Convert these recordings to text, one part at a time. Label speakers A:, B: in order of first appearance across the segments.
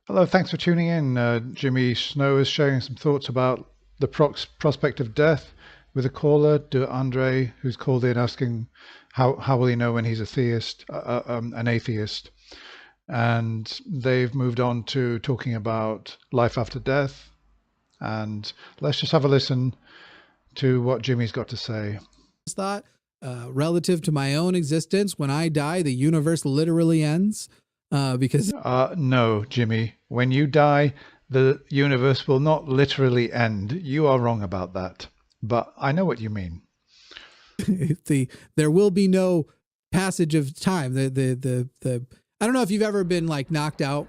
A: Hello, thanks for tuning in. Jimmy Snow is sharing some thoughts about the prospect of death with a caller, De Andre, who's called in asking how will he know when he's a theist, an atheist. And they've moved on to talking about life after death. And let's just have a listen to what Jimmy's got to say.
B: Thought relative to my own existence, when I die, the universe literally ends because
A: No, Jimmy, when you die, the universe will not literally end. You are wrong about that. But I know what you mean.
B: there will be no passage of time. The I don't know if you've ever been like knocked out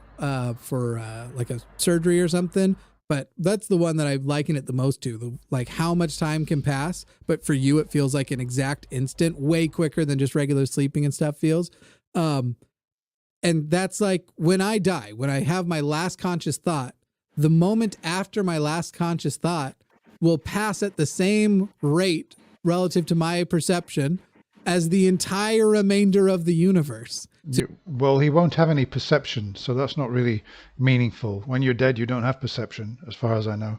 B: for like a surgery or something, but that's the one that I liken it the most to. Like how much time can pass, but for you it feels like an exact instant, way quicker than just regular sleeping and stuff feels. And that's like when I die, when I have my last conscious thought, the moment after my last conscious thought will pass at the same rate relative to my perception as the entire remainder of the universe.
A: Well, he won't have any perception, so that's not really meaningful. When you're dead, you don't have perception, as far as I know.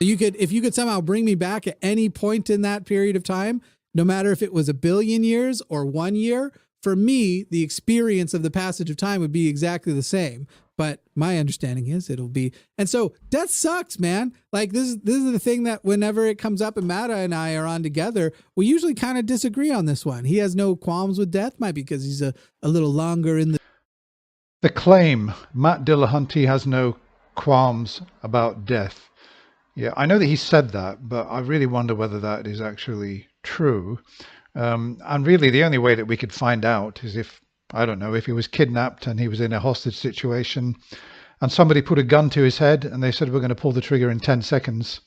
B: You could, if you could somehow bring me back at any point in that period of time, no matter if it was a billion years or 1 year, for me, the experience of the passage of time would be exactly the same. But my understanding is it'll be, and so death sucks, man. Like this is the thing that whenever it comes up and Matta and I are on together, we usually kind of disagree on this one. He has no qualms with death, might be because he's a little longer in
A: The claim, Matt Dillahunty has no qualms about death. Yeah, I know that he said that, but I really wonder whether that is actually true. And really, the only way that we could find out is if, I don't know, if he was kidnapped and he was in a hostage situation and somebody put a gun to his head and they said, we're going to pull the trigger in 10 seconds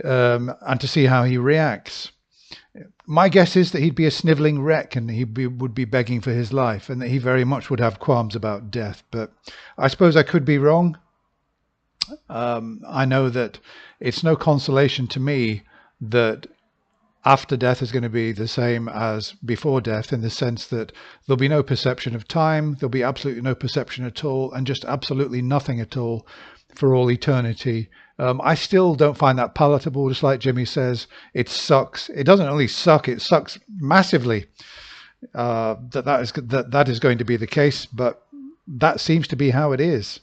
A: and to see how he reacts. My guess is that he'd be a sniveling wreck and would be begging for his life and that he very much would have qualms about death. But I suppose I could be wrong. I know that it's no consolation to me that after death is going to be the same as before death, in the sense that there'll be no perception of time, there'll be absolutely no perception at all, and just absolutely nothing at all for all eternity. I still don't find that palatable. Just like Jimmy says, it sucks. It doesn't only suck, it sucks massively that is going to be the case, but that seems to be how it is.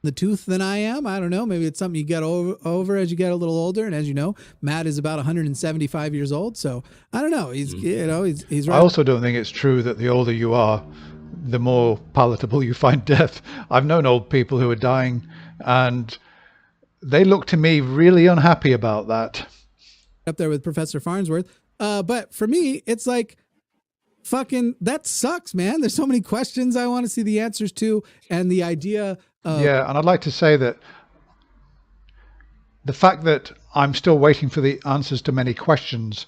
B: The tooth than I am. I don't know. Maybe it's something you get over as you get a little older. And as you know, Matt is about 175 years old. So I don't know. He's right.
A: I also don't think it's true that the older you are, the more palatable you find death. I've known old people who are dying and they look to me really unhappy about that.
B: Up there with Professor Farnsworth. But for me, it's like, fucking, that sucks, man. There's so many questions I want to see the answers to. And the idea
A: yeah, and I'd like to say that the fact that I'm still waiting for the answers to many questions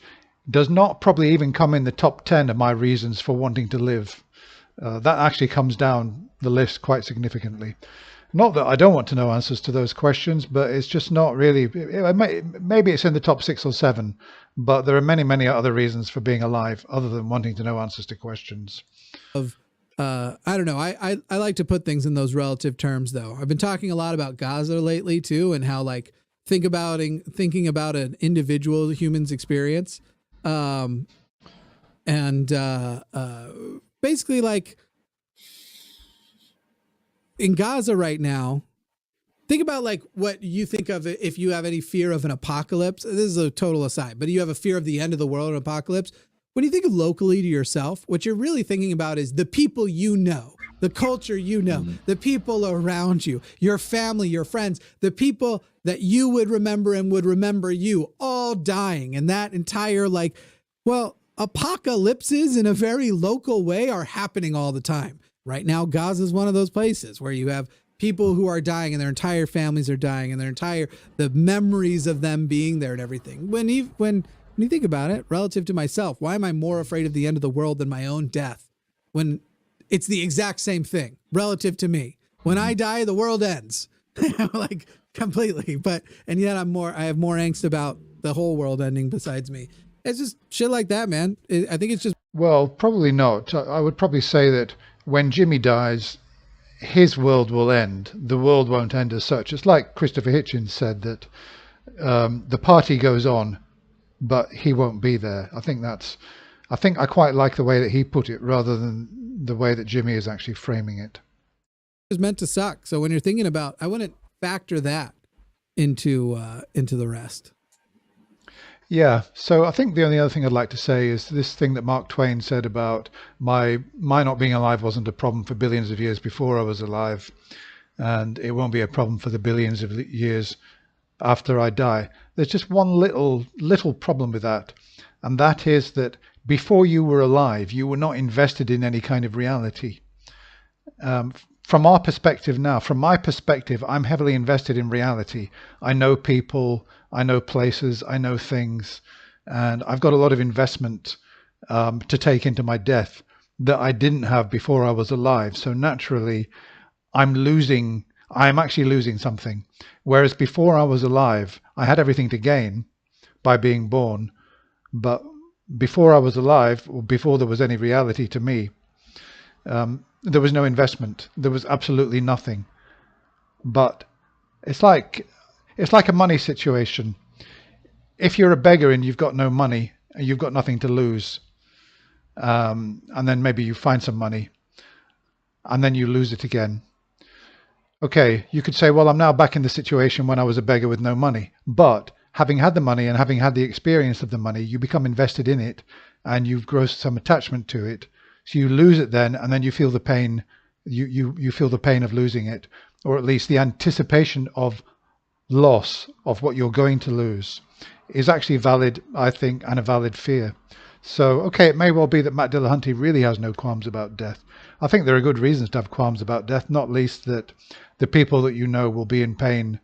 A: does not probably even come in the top 10 of my reasons for wanting to live. That actually comes down the list quite significantly. Not that I don't want to know answers to those questions, but it's just not really, maybe it's in the top 6 or 7, but there are many, many other reasons for being alive other than wanting to know answers to questions.
B: I don't know. I like to put things in those relative terms, though. I've been talking a lot about Gaza lately too, and how like thinking about an individual human's experience, basically like in Gaza right now. Think about like what you think of if you have any fear of an apocalypse. This is a total aside, but you have a fear of the end of the world, an apocalypse. When you think of locally to yourself, what you're really thinking about is the people you know, the culture you know, the people around you, your family, your friends, the people that you would remember and would remember you all dying. And that entire like, well, apocalypses in a very local way are happening all the time. Right now, Gaza is one of those places where you have people who are dying and their entire families are dying and the memories of them being there and everything. When you think about it, relative to myself, why am I more afraid of the end of the world than my own death? When it's the exact same thing relative to me. When I die, the world ends. Like completely. And yet I have more angst about the whole world ending besides me. It's just shit like that, man. I think it's just.
A: Well, probably not. I would probably say that when Jimmy dies, his world will end. The world won't end as such. It's like Christopher Hitchens said that the party goes on, but he won't be there. I think I quite like the way that he put it rather than the way that Jimmy is actually framing it.
B: It's meant to suck. So when you're thinking about, I wouldn't factor that into the rest.
A: Yeah, so I think the only other thing I'd like to say is this thing that Mark Twain said about my not being alive wasn't a problem for billions of years before I was alive, and it won't be a problem for the billions of years after I die. There's just one little problem with that, and that is that before you were alive, you were not invested in any kind of reality. From our perspective now, from my perspective, I'm heavily invested in reality. I know people, I know places, I know things, and I've got a lot of investment to take into my death that I didn't have before I was alive. So naturally, I'm actually losing something. Whereas before I was alive, I had everything to gain by being born. But before I was alive, or before there was any reality to me, there was no investment. There was absolutely nothing. But it's like a money situation. If you're a beggar and you've got no money, and you've got nothing to lose, and then maybe you find some money, and then you lose it again. Okay, you could say, well, I'm now back in the situation when I was a beggar with no money. But having had the money and having had the experience of the money, you become invested in it, and you've grown some attachment to it. So you lose it then, and then you feel the pain. You feel the pain of losing it, or at least the anticipation of loss of what you're going to lose is actually valid, I think, and a valid fear. So, okay, it may well be that Matt Dillahunty really has no qualms about death. I think there are good reasons to have qualms about death, not least that the people that you know will be in pain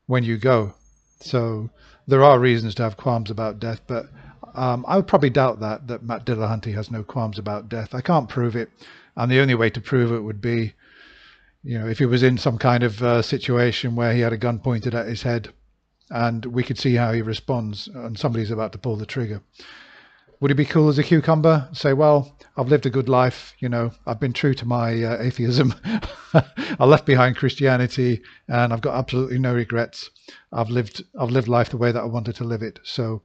A: when you go. So there are reasons to have qualms about death, but I would probably doubt that Matt Dillahunty has no qualms about death. I can't prove it, and the only way to prove it would be, if he was in some kind of situation where he had a gun pointed at his head and we could see how he responds and somebody's about to pull the trigger. Would he be cool as a cucumber? Say, well, I've lived a good life, I've been true to my atheism. I left behind Christianity and I've got absolutely no regrets. I've lived life the way that I wanted to live it. So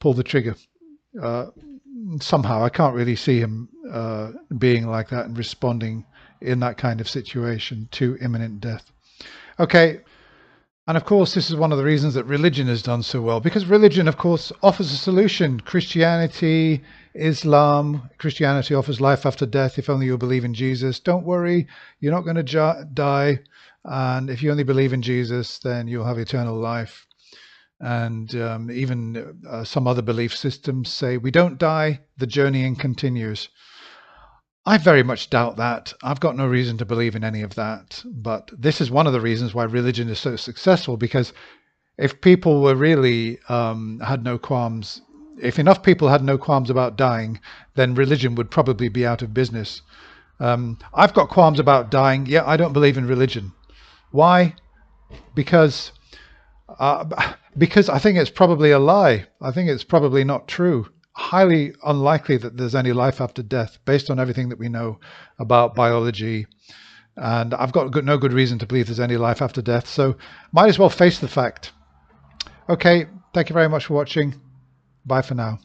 A: pull the trigger. Somehow I can't really see him being like that and responding in that kind of situation to imminent death. Okay. And of course, this is one of the reasons that religion has done so well, because religion, of course, offers a solution. Christianity, Islam, Christianity offers life after death if only you believe in Jesus. Don't worry, you're not going to die. And if you only believe in Jesus, then you'll have eternal life. And even some other belief systems say we don't die, the journeying continues. I very much doubt that. I've got no reason to believe in any of that. But this is one of the reasons why religion is so successful, because if people were really had no qualms, if enough people had no qualms about dying, then religion would probably be out of business. I've got qualms about dying. Yeah, I don't believe in religion. Why? Because I think it's probably a lie. I think it's probably not true. Highly unlikely that there's any life after death based on everything that we know about biology. And I've got no good reason to believe there's any life after death. So might as well face the fact. Okay, thank you very much for watching. Bye for now.